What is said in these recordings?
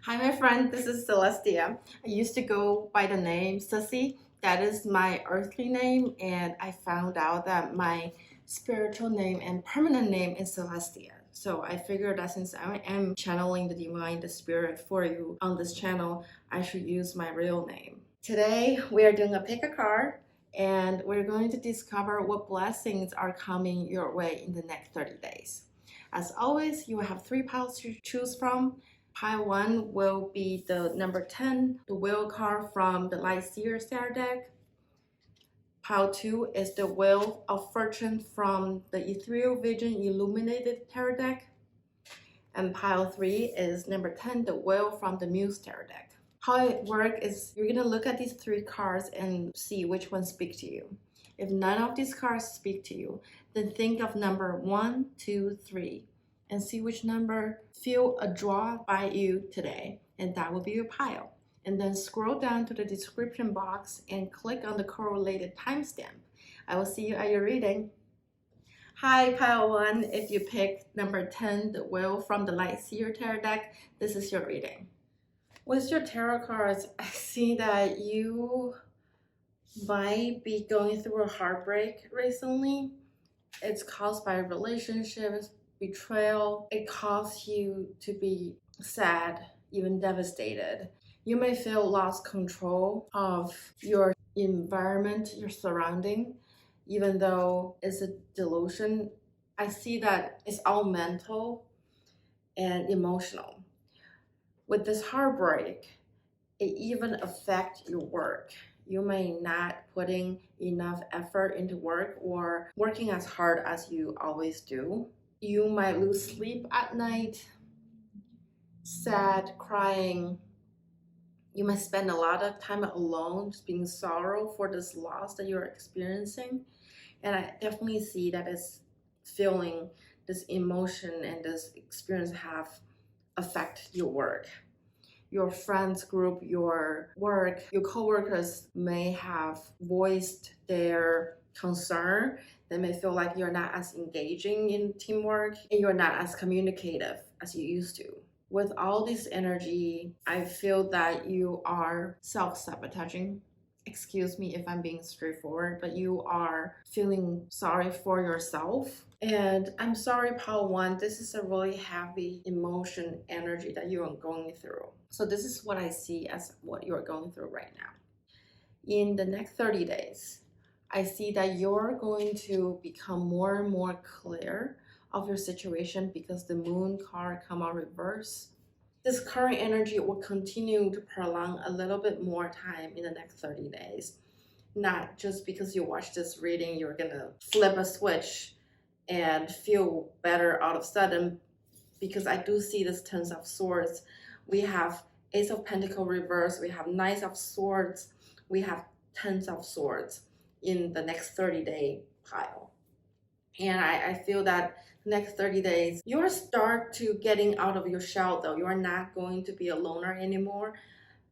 Hi, my friend. This is Celestia. I used to go by the name Cissy. That is my earthly name, and I found out that my spiritual name and permanent name is Celestia. So I figured that since I am channeling the divine, the spirit for you on this channel, I should use my real name. Today, we are doing a pick a card, and we're going to discover what blessings are coming your way in the next 30 days. As always, you will have 3 piles to choose from. Pile 1 will be the number 10, the wheel card from the Light Seers Tarot deck. Pile 2 is the Wheel of Fortune from the Ethereal Vision Illuminated Tarot deck. And pile 3 is number 10, the Wheel from the Muse Tarot deck. How it works is you're going to look at these 3 cards and see which ones speak to you. If none of these cards speak to you, then think of number 1, 2, 3 and see which number feel a draw by you today, and that will be your pile. And then scroll down to the description box and click on the correlated timestamp. I will see you at your reading. Hi, pile 1. If you pick number 10, the Wheel from the Light Seer Tarot deck, this is your reading. With your tarot cards, I see that you might be going through a heartbreak recently. It's caused by relationships, betrayal. It caused you to be sad, even devastated. You may feel lost control of your environment, your surrounding, even though it's a delusion. I see that it's all mental and emotional. With this heartbreak, it even affects your work. You may not putting enough effort into work or working as hard as you always do. You might lose sleep at night, sad, crying. You might spend a lot of time alone, just being sorrow for this loss that you're experiencing. And I definitely see that this feeling, this emotion, and this experience have affect your work. Your friends group, your work, your coworkers may have voiced their concern. They may feel like you're not as engaging in teamwork and you're not as communicative as you used to. With all this energy, I feel that you are self-sabotaging. Excuse me if I'm being straightforward, but you are feeling sorry for yourself. And I'm sorry, pile 1, this is a really heavy emotion energy that you are going through. So this is what I see as what you're going through right now. In the next 30 days, I see that you're going to become more and more clear of your situation because the moon card come out reverse. This current energy will continue to prolong a little bit more time in the next 30 days. Not just because you watch this reading, you're gonna flip a switch and feel better all of a sudden, because I do see this 10 of Swords. We have Ace of Pentacles reverse, we have Knight of Swords, we have 10 of Swords in the next 30-day pile. And I feel that next 30 days, you'll start to getting out of your shell though. You're not going to be a loner anymore,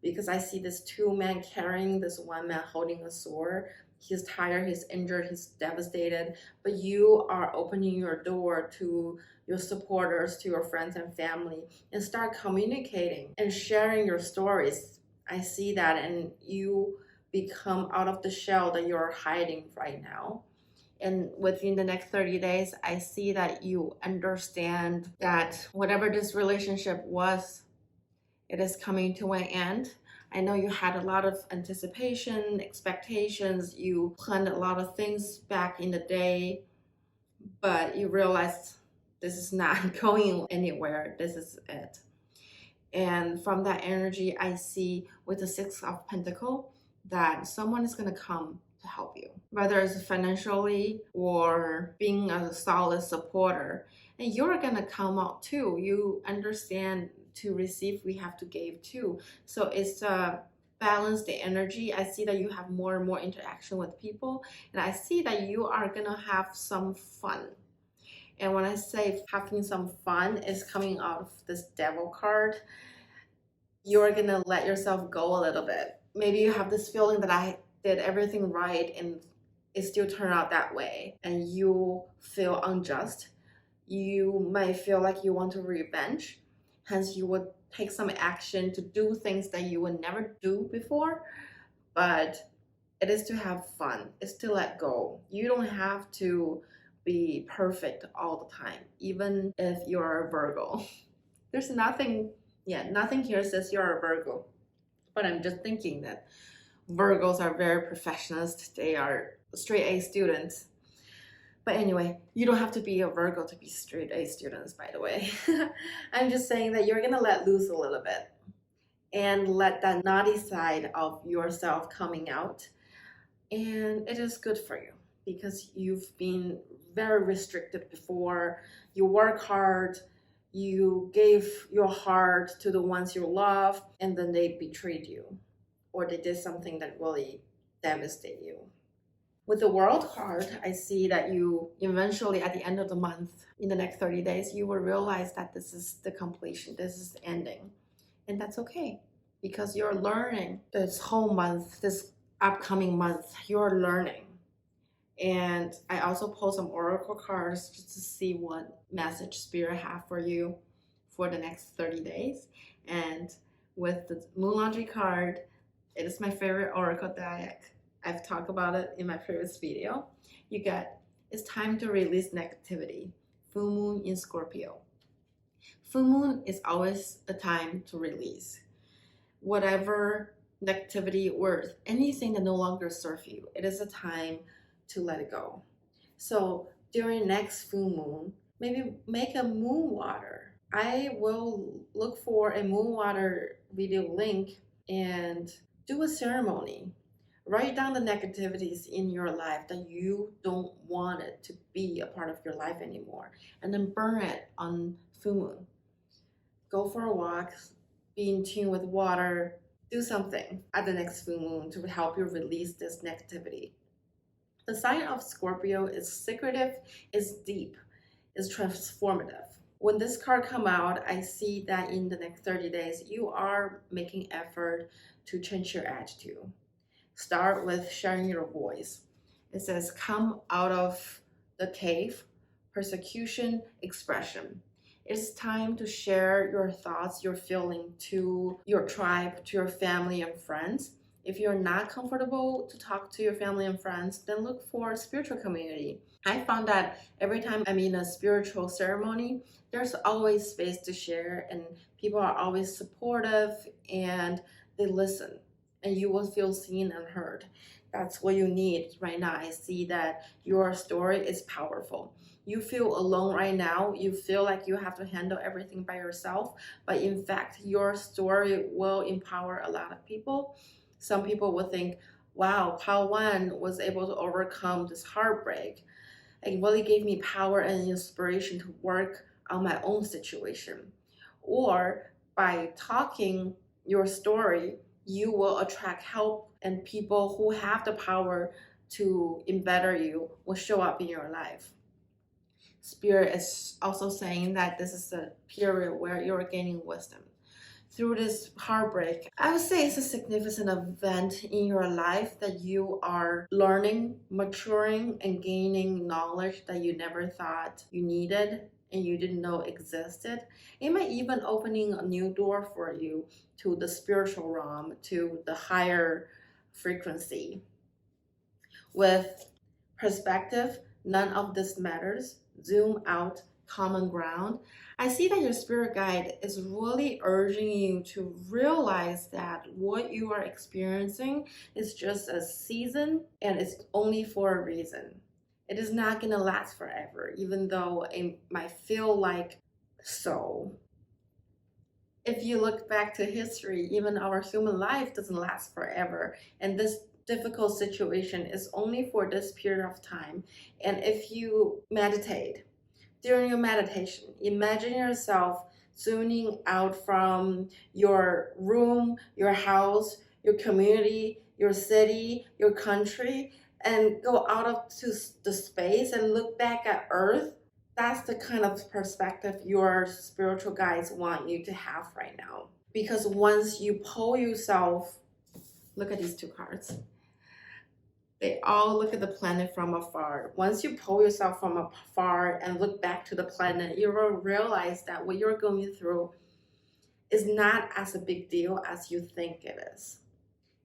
because I see this 2 men carrying this 1 man holding a sword. He's tired, he's injured, he's devastated, but you are opening your door to your supporters, to your friends and family, and start communicating and sharing your stories. I see that, and you become out of the shell that you're hiding right now. And within the next 30 days, I see that you understand that whatever this relationship was, it is coming to an end. I know you had a lot of anticipation, expectations, you planned a lot of things back in the day, but you realized this is not going anywhere, this is it. And from that energy, I see with the 6 of Pentacles that someone is going to come to help you, whether it's financially or being a solid supporter. And you're going to come out too. You understand to receive, we have to give too. So it's balance the energy. I see that you have more and more interaction with people, and I see that you are gonna have some fun. And when I say having some fun, is coming out of this Devil card. You're gonna let yourself go a little bit. Maybe you have this feeling that I did everything right and it still turned out that way, and you feel unjust. You might feel like you want to revenge, hence you would take some action to do things that you would never do before, but it is to have fun. It's to let go. You don't have to be perfect all the time, even if you're a Virgo. There's nothing, yeah, nothing here says you're a Virgo. But I'm just thinking that Virgos are very perfectionist. They are straight A students. But anyway, you don't have to be a Virgo to be straight A students, by the way. I'm just saying that you're gonna let loose a little bit and let that naughty side of yourself coming out. And it is good for you because you've been very restricted before. You work hard, you gave your heart to the ones you love, and then they betrayed you or they did something that really devastated you. With the World card, I see that you eventually, at the end of the month, in the next 30 days, you will realize that this is the completion, this is the ending. And that's okay because you're learning this whole month, this upcoming month, you're learning. And I also pulled some oracle cards just to see what message Spirit have for you for the next 30 days. And with the Moon Laundry card, it is my favorite oracle deck. I've talked about it in my previous video. You get, it's time to release negativity. Full moon in Scorpio. Full moon is always a time to release whatever negativity or anything that no longer serves you. It is a time to let it go. So during next full moon, maybe make a moon water. I will look for a moon water video link and do a ceremony. Write down the negativities in your life that you don't want it to be a part of your life anymore, and then burn it on full moon. Go for a walk, be in tune with water, do something at the next full moon to help you release this negativity. The sign of Scorpio is secretive, is deep, is transformative. When this card come out, I see that in the next 30 days, you are making effort to change your attitude. Start with sharing your voice. It says, come out of the cave, persecution, expression. It's time to share your thoughts, your feeling to your tribe, to your family and friends. If you're not comfortable to talk to your family and friends, then look for a spiritual community. I found that every time I'm in a spiritual ceremony, there's always space to share and people are always supportive and they listen. And you will feel seen and heard. That's what you need right now. I see that your story is powerful. You feel alone right now. You feel like you have to handle everything by yourself. But in fact, your story will empower a lot of people. Some people will think, wow, Pao Wan was able to overcome this heartbreak. It really gave me power and inspiration to work on my own situation. Or by talking your story, you will attract help and people who have the power to better you will show up in your life. Spirit is also saying that this is a period where you're gaining wisdom. Through this heartbreak, I would say it's a significant event in your life that you are learning, maturing, and gaining knowledge that you never thought you needed and you didn't know existed. It might even opening a new door for you to the spiritual realm, to the higher frequency. With perspective, none of this matters. Zoom out, common ground. I see that your spirit guide is really urging you to realize that what you are experiencing is just a season and it's only for a reason. It is not going to last forever, even though it might feel like so. If you look back to history, even our human life doesn't last forever. And this difficult situation is only for this period of time. And if you meditate, during your meditation, imagine yourself zooming out from your room, your house, your community, your city, your country, and go out of to the space and look back at Earth. That's the kind of perspective your spiritual guides want you to have right now. Because once you pull yourself, look at these two cards. They all look at the planet from afar. Once you pull yourself from afar and look back to the planet, you will realize that what you're going through is not as a big deal as you think it is.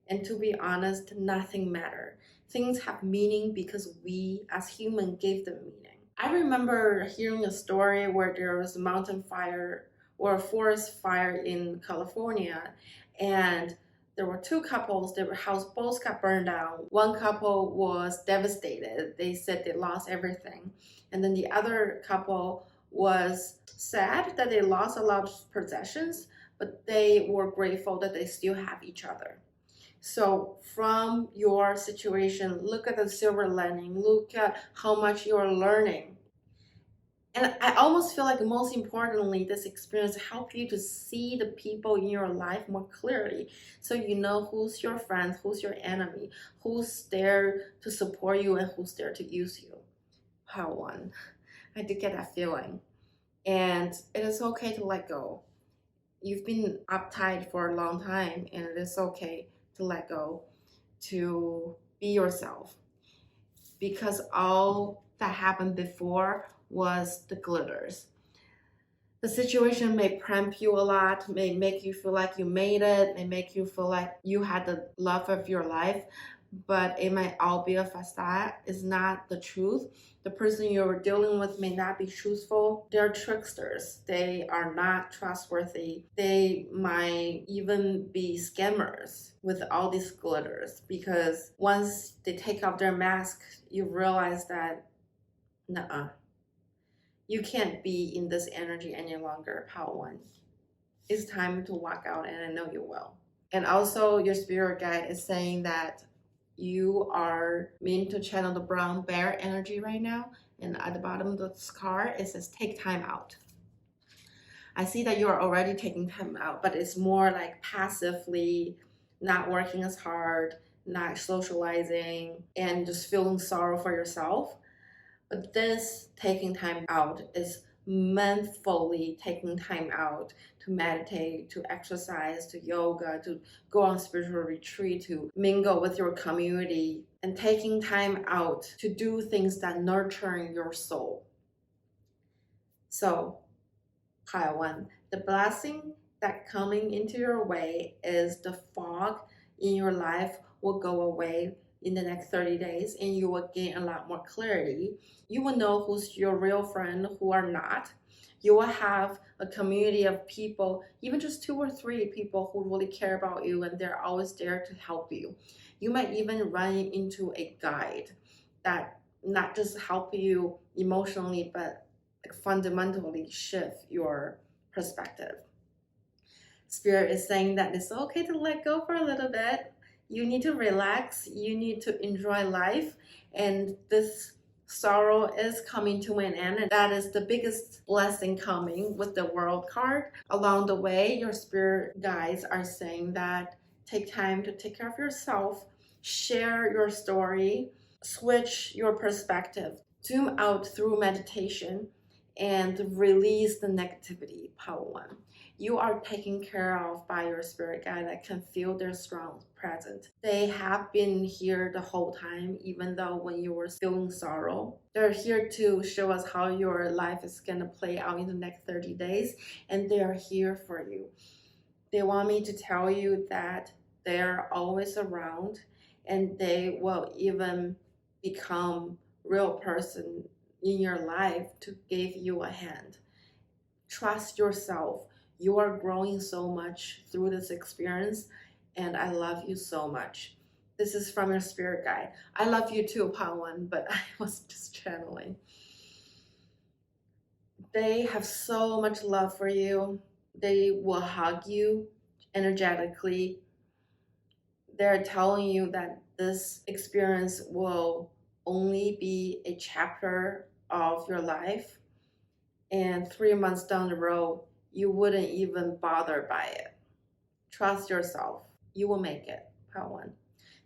And to be honest, nothing matters. Things have meaning because we as humans gave them meaning. I remember hearing a story where there was a mountain fire or a forest fire in California, and there were two couples. Their house both got burned down. One couple was devastated. They said they lost everything. And then the other couple was sad that they lost a lot of possessions, but they were grateful that they still have each other. So from your situation, look at the silver lining, look at how much you're learning. And I almost feel like most importantly, this experience helps you to see the people in your life more clearly. So you know who's your friend, who's your enemy, who's there to support you and who's there to use you. Part one. I did get that feeling. And it is okay to let go. You've been uptight for a long time, and it is okay to let go, to be yourself, because all that happened before was the glitters. The situation may cramp you a lot, may make you feel like you made it, may make you feel like you had the love of your life, but it might all be a facade. It's not the truth. The person you're dealing with may not be truthful. They're tricksters. They are not trustworthy. They might even be scammers with all these glitters, because once they take off their mask, you realize that, nuh-uh, you can't be in this energy any longer, Part one. It's time to walk out, and I know you will. And also, your spirit guide is saying that you are meant to channel the brown bear energy right now. And at the bottom of this card, it says take time out. I see that you're already taking time out, but it's more like passively not working as hard, not socializing, and just feeling sorrow for yourself. But this taking time out is mindfully taking time out to meditate, to exercise, to yoga, to go on spiritual retreat, to mingle with your community, and taking time out to do things that nurture your soul. So, Part one, the blessing that coming into your way is the fog in your life will go away in the next 30 days, and you will gain a lot more clarity. You will know who's your real friend, who are not. You will have a community of people, even just 2 or 3 people who really care about you, and they're always there to help you. You might even run into a guide that not just help you emotionally, but fundamentally shift your perspective. Spirit is saying that it's okay to let go for a little bit. You need to relax, you need to enjoy life, and this sorrow is coming to an end, and that is the biggest blessing coming with the World card. Along the way, your spirit guides are saying that take time to take care of yourself, share your story, switch your perspective, zoom out through meditation, and release the negativity. Part one. You are taken care of by your spirit guide that can feel their strong presence. They have been here the whole time, even though when you were feeling sorrow. They're here to show us how your life is going to play out in the next 30 days, and they are here for you. They want me to tell you that they're always around, and they will even become real person in your life to give you a hand. Trust yourself. You are growing so much through this experience, and I love you so much. This is from your spirit guide. I love you too, Part one, but I was just channeling. They have so much love for you. They will hug you energetically. They're telling you that this experience will only be a chapter of your life, and 3 months down the road, you wouldn't even bother by it. Trust yourself. You will make it. Part one.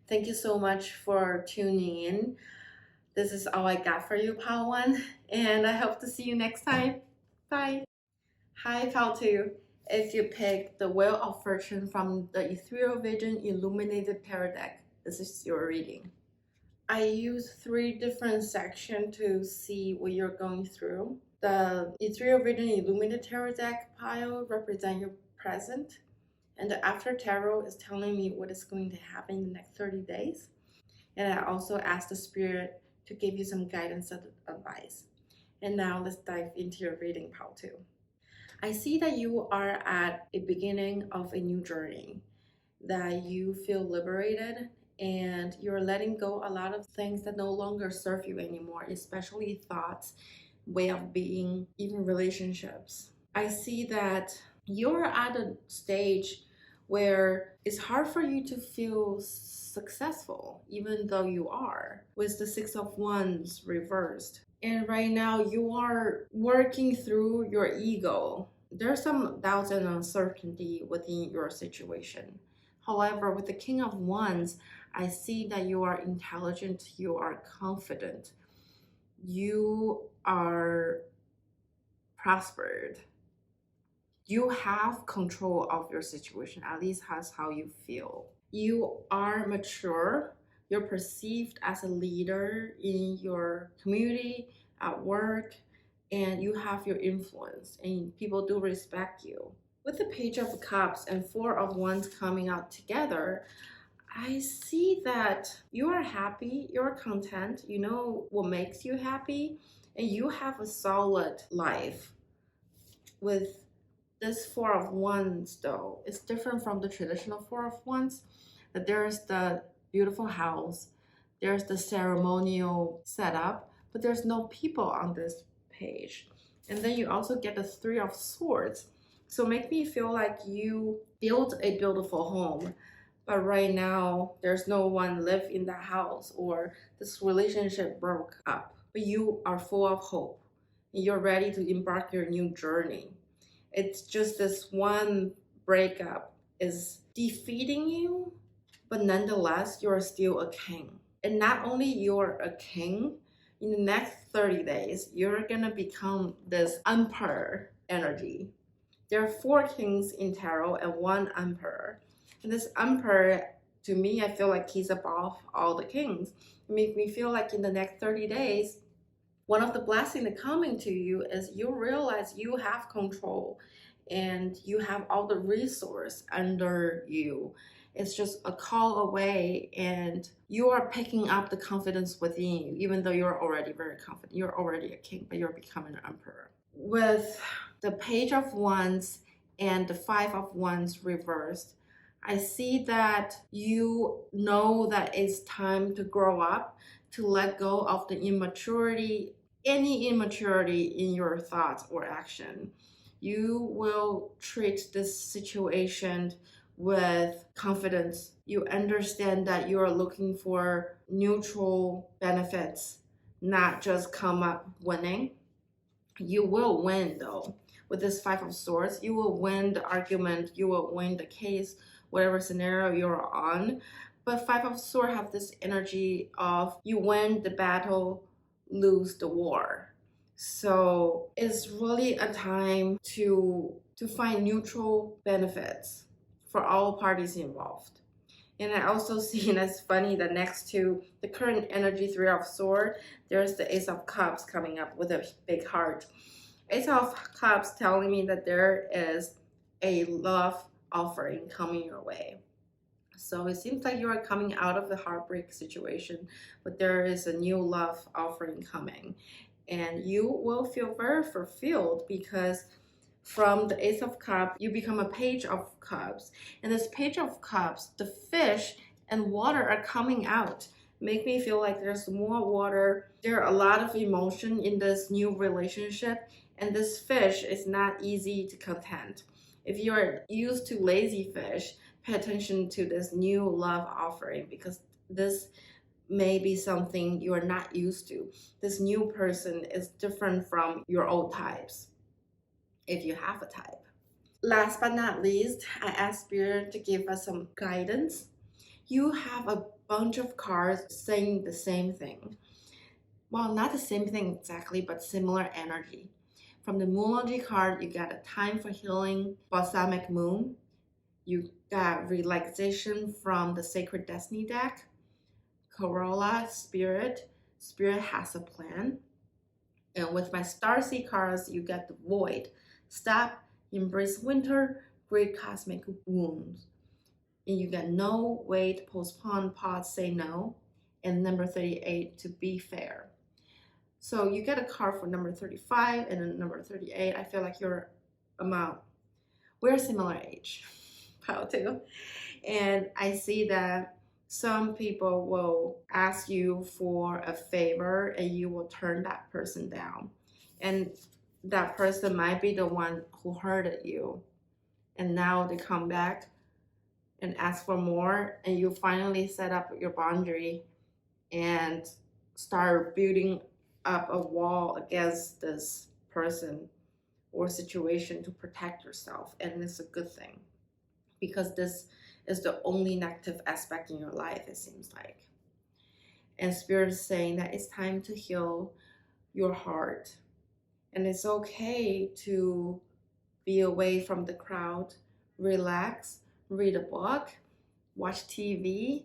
Thank you so much for tuning in. This is all I got for you, Part one, and I hope to see you next time. Bye. Hi, Part two. If you pick the Wheel of Fortune from the Ethereal Vision Illuminated Tarot deck, this is your reading. I use 3 different sections to see what you're going through. The Ethereal Vision Illuminated Tarot deck pile represents your present. And the after tarot is telling me what is going to happen in the next 30 days. And I also asked the spirit to give you some guidance and advice. And now let's dive into your reading, part two. I see that you are at a beginning of a new journey, that you feel liberated and you're letting go a lot of things that no longer serve you anymore, especially thoughts, way of being, even relationships. I see that you're at a stage where it's hard for you to feel successful, even though you are, with the Six of Wands reversed. And right now, you are working through your ego. There's some doubts and uncertainty within your situation. However, with the King of Wands, I see that you are intelligent, you are confident, you are prospered. You have control of your situation, at least that's how you feel. You are mature, you're perceived as a leader in your community, at work, and you have your influence, and people do respect you. With the Page of Cups and Four of Wands coming out together, I see that you are happy, you're content, you know what makes you happy, and you have a solid life. With this Four of Wands, though, it's different from the traditional Four of Wands. That there's the beautiful house, there's the ceremonial setup, but there's no people on this page. And then you also get the Three of Swords. So make me feel like you built a beautiful home, but right now there's no one live in the house, or this relationship broke up. But you are full of hope. And you're ready to embark your new journey. It's just this one breakup is defeating you, but nonetheless, you're still a king. And not only you're a king, in the next 30 days, you're gonna become this emperor energy. There are four kings in tarot and one emperor. And this emperor, to me, I feel like he's above all the kings. It makes me feel like in the next 30 days, one of the blessings that coming to you is you realize you have control and you have all the resource under you. It's just a call away, and you are picking up the confidence within you, even though you're already very confident. You're already a king, but you're becoming an emperor. With the Page of Wands and the Five of Wands reversed, I see that you know that it's time to grow up, to let go of the immaturity, any immaturity in your thoughts or action. You will treat this situation with confidence. You understand that you are looking for neutral benefits, not just come up winning. You will win though. With this Five of Swords, you will win the argument, you will win the case, whatever scenario you're on. But Five of Swords have this energy of you win the battle, lose the war. So it's really a time to find neutral benefits for all parties involved. And I also see, and it's funny that next to the current energy Three of Swords, there's the Ace of Cups coming up with a big heart. Ace of Cups telling me that there is a love offering coming your way. So it seems like you are coming out of the heartbreak situation, but there is a new love offering coming. And you will feel very fulfilled because from the Ace of Cups, you become a Page of Cups. And this Page of Cups, the fish and water are coming out. Make me feel like there's more water. There are a lot of emotion in this new relationship. And this fish is not easy to content. If you're used to lazy fish, pay attention to this new love offering, because this may be something you're not used to. This new person is different from your old types, if you have a type. Last but not least, I asked Spirit to give us some guidance. You have a bunch of cards saying the same thing. Well, not the same thing exactly, but similar energy. From the Moonlogy card, you got a time for healing, Balsamic Moon. You got relaxation from the Sacred Destiny deck, Corolla, Spirit. Spirit has a plan. And with my Starseed cards, you get the Void. Stop, embrace winter, great cosmic wounds. And you got no, wait, postpone, pause, say no. And number 38, to be fair. So you get a card for number 35 and then number 38. I feel like you're about, we're similar age, pile two. And I see that some people will ask you for a favor and you will turn that person down. And that person might be the one who hurted you. And now they come back and ask for more, and you finally set up your boundary and start building up a wall against this person or situation to protect yourself. And it's a good thing, because this is the only negative aspect in your life, it seems like. And Spirit is saying that it's time to heal your heart. And it's okay to be away from the crowd, relax, read a book, watch TV,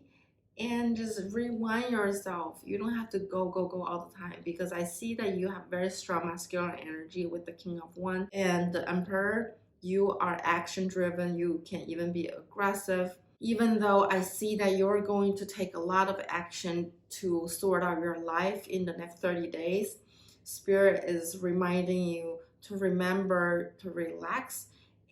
and just rewind yourself. You don't have to go all the time, because I see that you have very strong masculine energy with the King of Wands and the Emperor. You are action driven. You can even be aggressive. Even though I see that you're going to take a lot of action to sort out your life in the next 30 days, Spirit is reminding you to remember to relax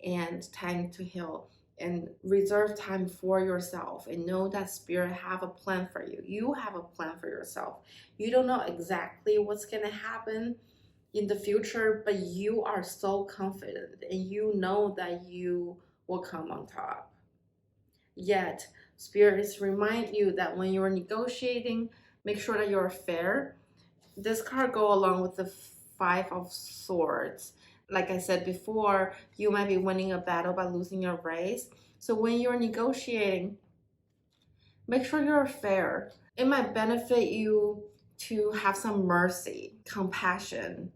and time to heal and reserve time for yourself, and know that Spirit have a plan for you. You have a plan for yourself. You don't know exactly what's going to happen in the future, but you are so confident and you know that you will come on top. Yet, Spirit is remind you that when you're negotiating, make sure that you're fair. This card go along with the Five of Swords. Like I said before, you might be winning a battle by losing a race. So when you're negotiating, make sure you're fair. It might benefit you to have some mercy, compassion,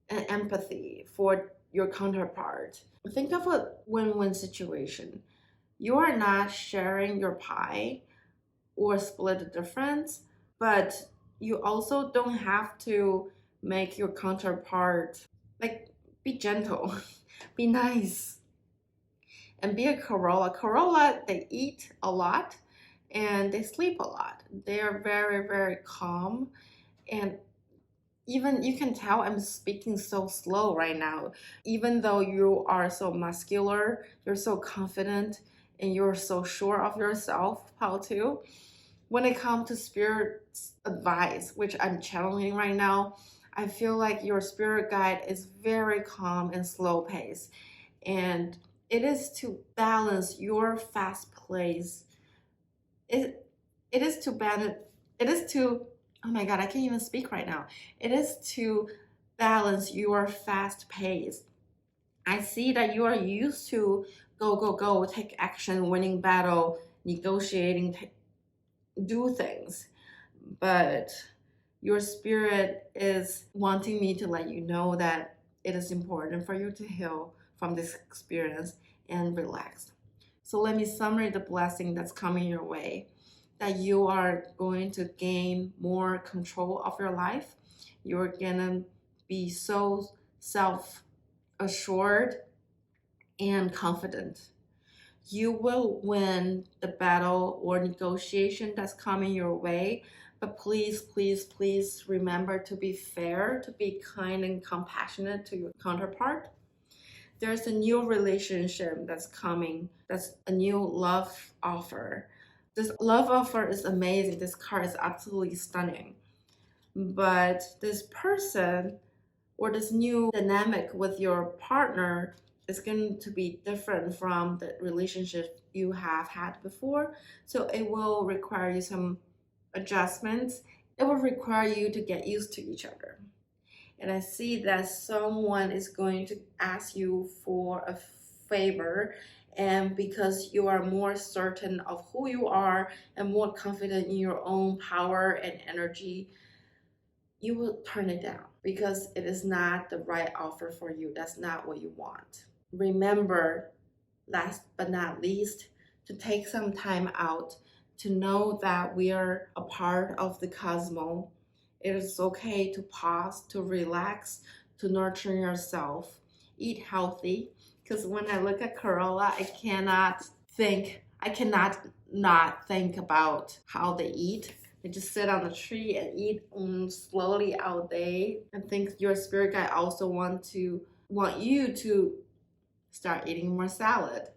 and empathy for your counterpart. Think of a win-win situation. You are not sharing your pie or split the difference, but you also don't have to make your counterpart, like, be gentle, be nice, and be a Corolla. Corolla, they eat a lot and they sleep a lot. They are very, very calm. And even you can tell I'm speaking so slow right now. Even though you are so muscular, you're so confident, and you're so sure of yourself, how to. When it comes to Spirit's advice, which I'm channeling right now, I feel like your spirit guide is very calm and slow pace. And it is to balance your fast pace. It is to balance, it is to, oh my God, I can't even speak right now. It is to balance your fast pace. I see that you are used to go, take action, winning battle, negotiating, do things. But your spirit is wanting me to let you know that it is important for you to heal from this experience and relax. So let me summarize the blessing that's coming your way. That you are going to gain more control of your life. You're gonna be so self-assured and confident. You will win the battle or negotiation that's coming your way. But please, please, please remember to be fair, to be kind and compassionate to your counterpart. There's a new relationship that's coming. That's a new love offer. This love offer is amazing. This card is absolutely stunning. But this person or this new dynamic with your partner is going to be different from the relationship you have had before. So it will require you some adjustments. It will require you to get used to each other. And I see that someone is going to ask you for a favor, and because you are more certain of who you are and more confident in your own power and energy, you will turn it down because it is not the right offer for you. That's not what you want. Remember, last but not least, to take some time out to know that we are a part of the cosmos. It is okay to pause, to relax, to nurture yourself. Eat healthy, Because when I look at Corolla, I cannot not think about how they eat. They just sit on the tree and eat slowly all day. I think your spirit guide also want you to start eating more salad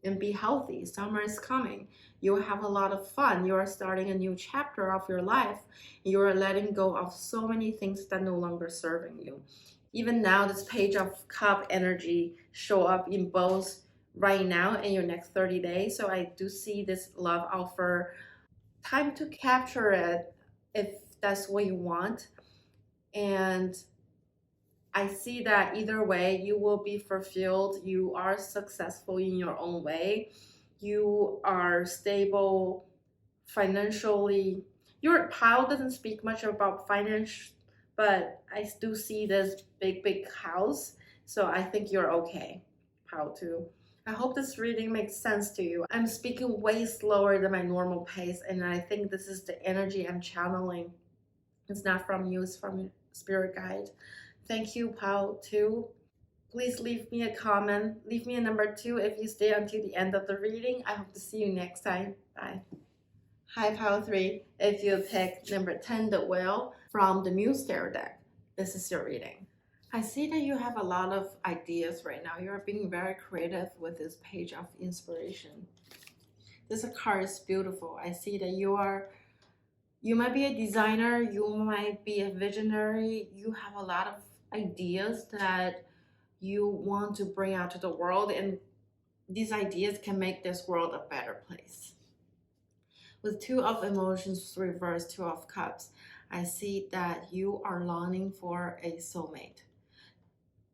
and be healthy. Summer is coming. You will have a lot of fun. You are starting a new chapter of your life. You are letting go of so many things that no longer serving you. Even now, this page of cup energy show up in both right now and your next 30 days. So I do see this love offer. Time to capture it if that's what you want. And I see that either way, you will be fulfilled. You are successful in your own way. You are stable financially. Your pile doesn't speak much about finance, but I do see this big house. So I think you're okay, pile too. I hope this reading makes sense to you. I'm speaking way slower than my normal pace, and I think this is the energy I'm channeling. It's not from you, it's from your spirit guide. Thank you, Pal 2. Please leave me a comment. Leave me a number 2 if you stay until the end of the reading. I hope to see you next time. Bye. Hi, Pal 3. If you pick number 10, the whale, from the Muse Tarot deck, this is your reading. I see that you have a lot of ideas right now. You're being very creative with this page of inspiration. This card is beautiful. I see that you might be a designer, you might be a visionary, you have a lot of ideas that you want to bring out to the world, and these ideas can make this world a better place. With 2 of emotions reversed, 2 of cups, I see that you are longing for a soulmate.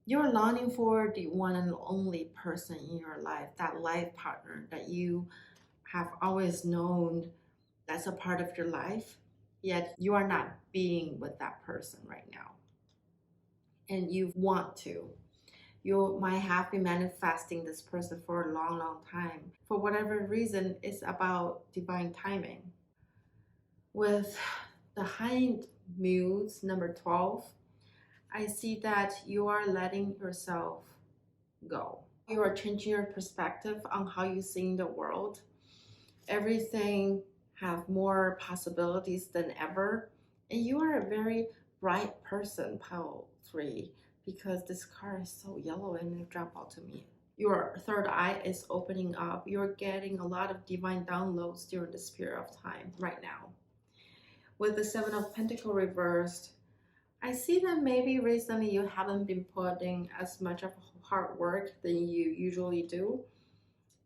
You're longing for the one and only person in your life, that life partner that you have always known that's a part of your life, yet you are not being with that person right now. And you want to. You might have been manifesting this person for a long time. For whatever reason, it's about divine timing. With the Hind Muse, number 12, I see that you are letting yourself go. You are changing your perspective on how you see the world. Everything have more possibilities than ever. And you are a very bright person, Pile 3, because this card is so yellow and it dropped out to me. Your third eye is opening up. You're getting a lot of divine downloads during this period of time right now. With the 7 of Pentacles reversed, I see that maybe recently you haven't been putting as much of hard work than you usually do.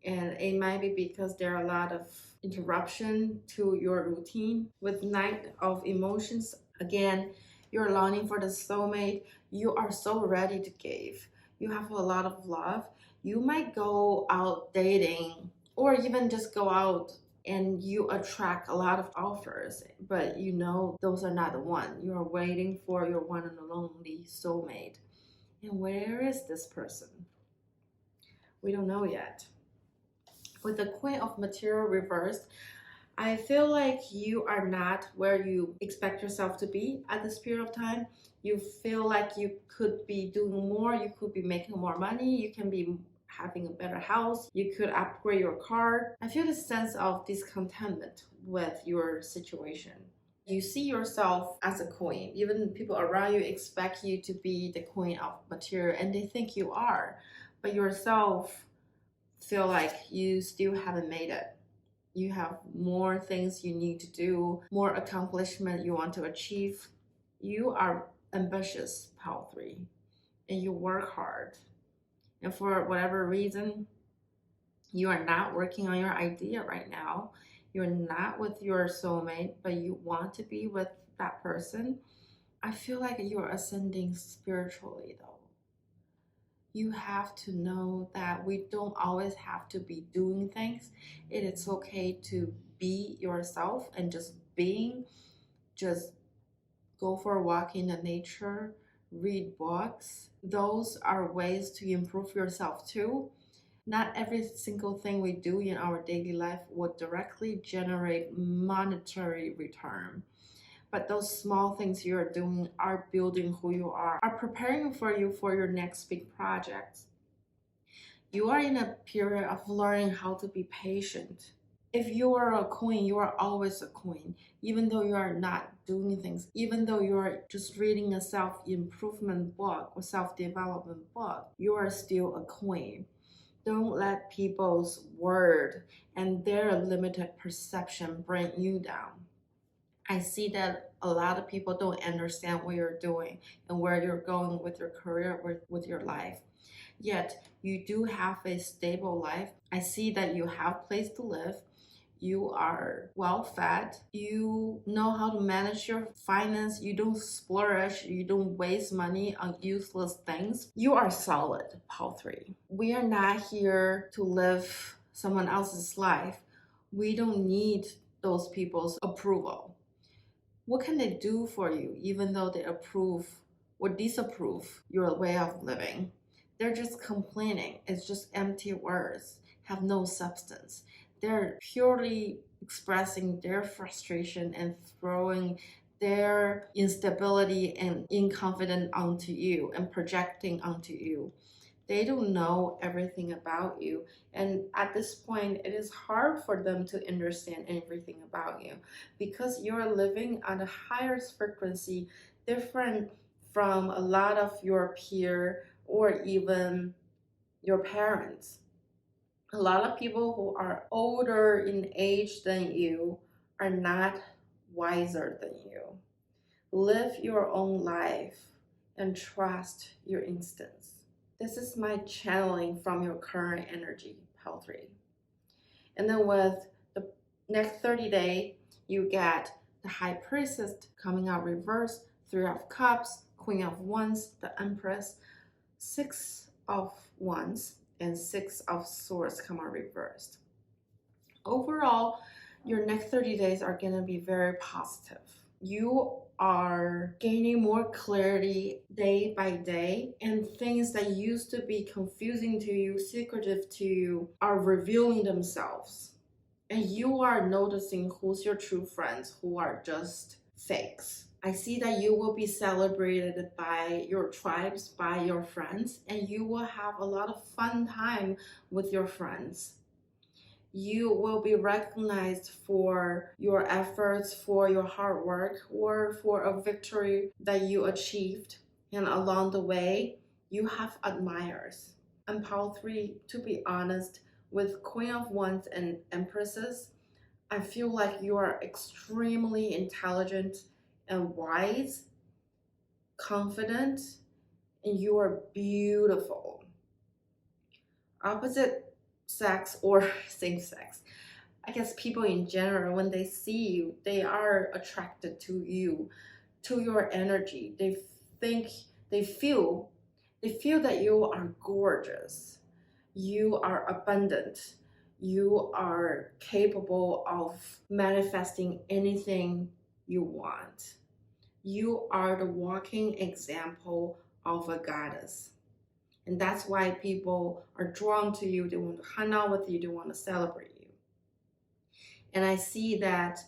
And it might be because there are a lot of interruption to your routine. With Knight of Emotions, again, you're longing for the soulmate. You are so ready to give. You have a lot of love. You might go out dating or even just go out and you attract a lot of offers, but you know those are not the one. You're waiting for your one and only soulmate. And where is this person? We don't know yet. With the Queen of Material reversed, I feel like you are not where you expect yourself to be at this period of time. You feel like you could be doing more, you could be making more money, you can be having a better house, you could upgrade your car. I feel this sense of discontentment with your situation. You see yourself as a queen. Even people around you expect you to be the queen of material, and they think you are, but yourself feel like you still haven't made it. You have more things you need to do, more accomplishment you want to achieve. You are ambitious, Pile 3, and you work hard. And for whatever reason, you are not working on your idea right now. You're not with your soulmate, but you want to be with that person. I feel like you're ascending spiritually though. You have to know that we don't always have to be doing things. It is okay to be yourself and just being. Just go for a walk in the nature, read books. Those are ways to improve yourself too. Not every single thing we do in our daily life will directly generate monetary return. But those small things you're doing are building who you are preparing for you for your next big project. You are in a period of learning how to be patient. If you are a queen, you are always a queen. Even though you are not doing things, even though you are just reading a self improvement book or self development book, you are still a queen. Don't let people's word and their limited perception bring you down. I see that a lot of people don't understand what you're doing and where you're going with your career, with your life. Yet you do have a stable life. I see that you have place to live. You are well fed. You know how to manage your finance. You don't splurge. You don't waste money on useless things. You are solid, Paul 3. We are not here to live someone else's life. We don't need those people's approval. What can they do for you, even though they approve or disapprove your way of living? They're just complaining. It's just empty words, have no substance. They're purely expressing their frustration and throwing their instability and inconfidence onto you and projecting onto you. They don't know everything about you. And at this point, it is hard for them to understand everything about you because you're living on a higher frequency, different from a lot of your peer or even your parents. A lot of people who are older in age than you are not wiser than you. Live your own life and trust your instincts. This is my channeling from your current energy, Pal 3. And then with the next 30 day, you get the High Priestess coming out reverse, Three of Cups, Queen of Wands, the Empress, Six of Wands, and Six of Swords come out reversed. Overall, your next 30 days are going to be very positive. You are gaining more clarity day by day, and things that used to be confusing to you, secretive to you, are revealing themselves. And you are noticing who's your true friends, who are just fakes. I see that you will be celebrated by your tribes, by your friends, and you will have a lot of fun time with your friends. You will be recognized for your efforts, for your hard work, or for a victory that you achieved. And along the way, you have admirers. And Paul 3, to be honest, with Queen of Wands and Empresses, I feel like you are extremely intelligent and wise, confident, and you are beautiful. Opposite sex or same sex, I guess people in general, when they see you, they are attracted to you, to your energy. Think, they feel that you are gorgeous, you are abundant, you are capable of manifesting anything you want. You are the walking example of a goddess. And that's why people are drawn to you. They want to hang out with you, they want to celebrate you. And I see that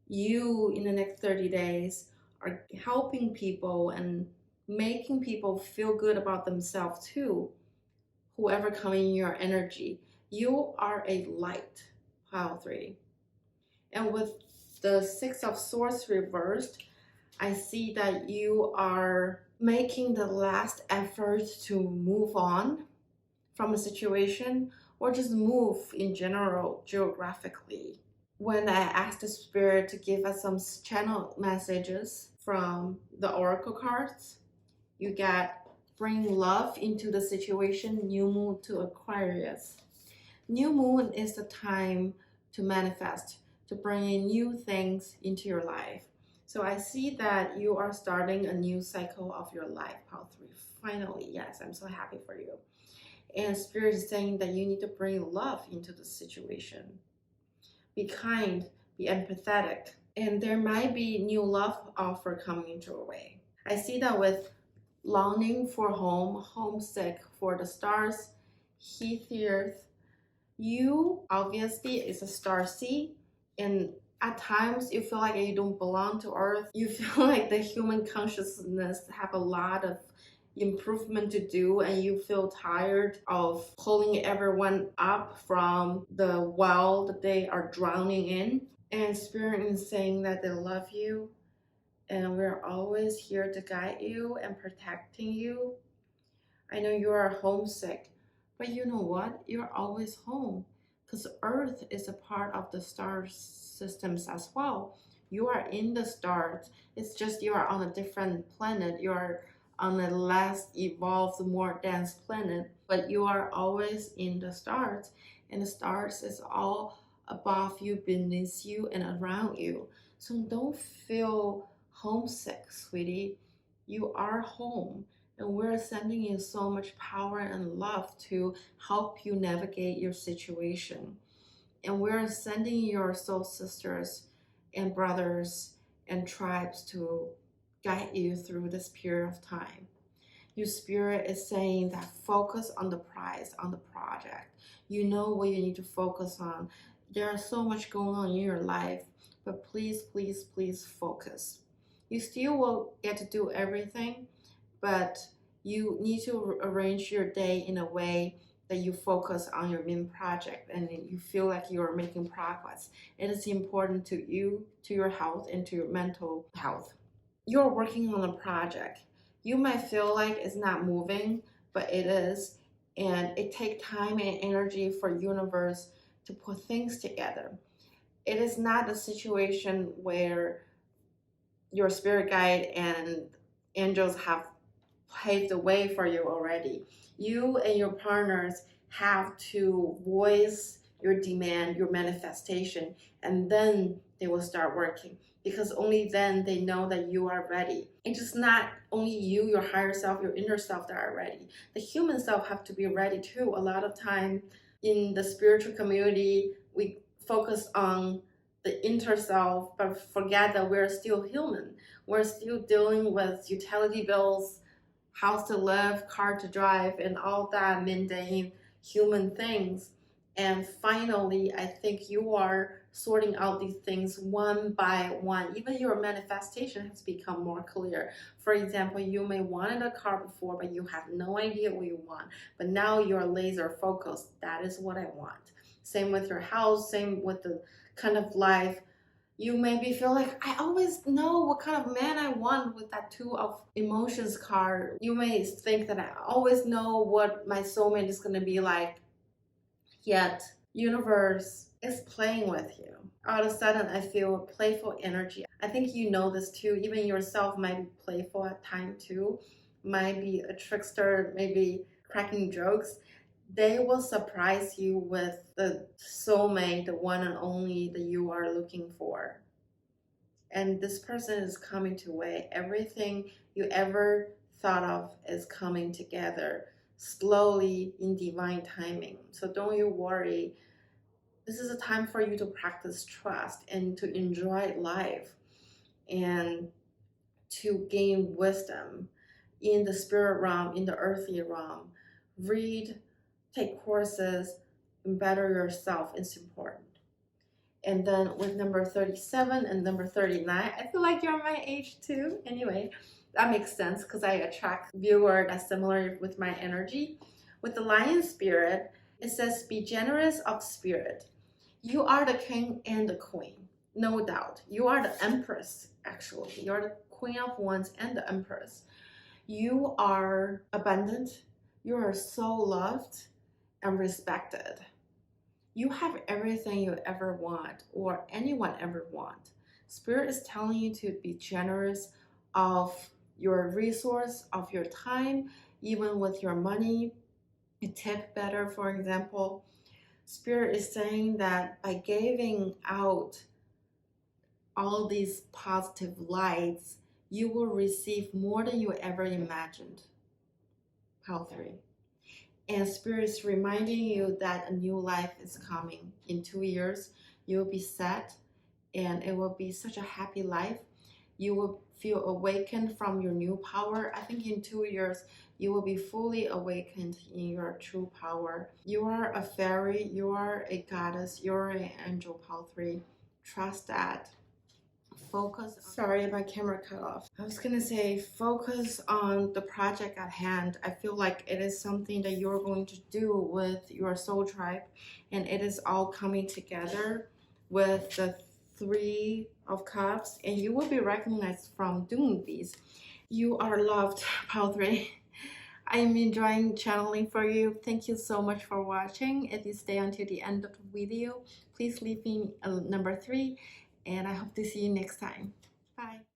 you, in the next 30 days, are helping people and making people feel good about themselves too. Whoever comes in your energy, you are a light, Pile 3. And with the Six of Swords reversed, I see that you are making the last effort to move on from a situation or just move in general geographically. When I asked the spirit to give us some channel messages from the oracle cards, you get bring love into the situation, new moon to Aquarius. New moon is the time to manifest, to bring in new things into your life. So I see that you are starting a new cycle of your life, Pile 3. Finally, yes, I'm so happy for you. And Spirit is saying that you need to bring love into the situation. Be kind, be empathetic, and there might be new love offer coming into your way. I see that with longing for home, homesick for the stars, heat the earth. You obviously is a star seed, and at times you feel like you don't belong to earth. You feel like the human consciousness have a lot of improvement to do, and you feel tired of pulling everyone up from the well that they are drowning in. And Spirit is saying that they love you, and we're always here to guide you and protecting you. I know you are homesick, but you know what? You're always home because Earth is a part of the star systems as well. You are in the stars. It's just you are on a different planet. You are on a less evolved, more dense planet, but you are always in the stars. And the stars is all above you, beneath you, and around you. So don't feel homesick, sweetie. You are home, and we're sending you so much power and love to help you navigate your situation. And we're sending your soul sisters and brothers and tribes to guide you through this period of time. Your spirit is saying that focus on the prize, on the project. You know what you need to focus on. There's so much going on in your life, but please, please, please focus. You still will get to do everything, but you need to arrange your day in a way that you focus on your main project and you feel like you're making progress. It is important to you, to your health, and to your mental health. You're working on a project. You might feel like it's not moving, but it is. And it takes time and energy for universe to put things together. It is not a situation where your spirit guide and angels have paved the way for you already. You and your partners have to voice your demand, your manifestation, and then they will start working, because only then they know that you are ready. It's just not only you, your higher self, your inner self that are ready. The human self have to be ready too. A lot of time in the spiritual community, we focus on the inner self, but forget that we're still human. We're still dealing with utility bills, house to live, car to drive, and all that mundane human things. And finally, I think you are sorting out these things one by one. Even your manifestation has become more clear. For example, you may wanted a car before, but you have no idea what you want. But now you're laser focused. That is what I want. Same with your house, same with the kind of life. You maybe feel like, I always know what kind of man I want with that two of emotions card. You may think that I always know what my soulmate is going to be like, yet universe is playing with you. All of a sudden I feel playful energy. I think you know this too. Even yourself might be playful at times too, might be a trickster, maybe cracking jokes. They will surprise you with the soulmate, the one and only that you are looking for. And this person is coming to way. Everything you ever thought of is coming together slowly in divine timing. So don't you worry. This is a time for you to practice trust and to enjoy life and to gain wisdom in the spirit realm, in the earthly realm. Read, take courses, and better yourself is important. And then with number 37 and number 39, I feel like you're my age too. Anyway, that makes sense because I attract viewers that's similar with my energy. With the lion spirit, it says, be generous of spirit. You are the king and the queen, no doubt. You are the empress, actually. You're the queen of wands and the empress. You are abundant. You are so loved and respected. You have everything you ever want or anyone ever want. Spirit is telling you to be generous of your resource, of your time, even with your money. A tip better, for example. Spirit is saying that by giving out all these positive lights, you will receive more than you ever imagined. Pile 3. And Spirit is reminding you that a new life is coming. In 2 years, you will be set and it will be such a happy life. You will feel awakened from your new power. I think in 2 years, you will be fully awakened in your true power. You are a fairy, you are a goddess, you are an angel, Pile 3. Trust that. focus. Sorry, my camera cut off. I was gonna say focus on the project at hand. I feel like it is something that you're going to do with your soul tribe, and it is all coming together with the Three of Cups, and you will be recognized from doing these. You are loved, Pile 3. I'm enjoying channeling for you. Thank you so much for watching. If you stay until the end of the video, please leave me a number 3, and I hope to see you next time. Bye.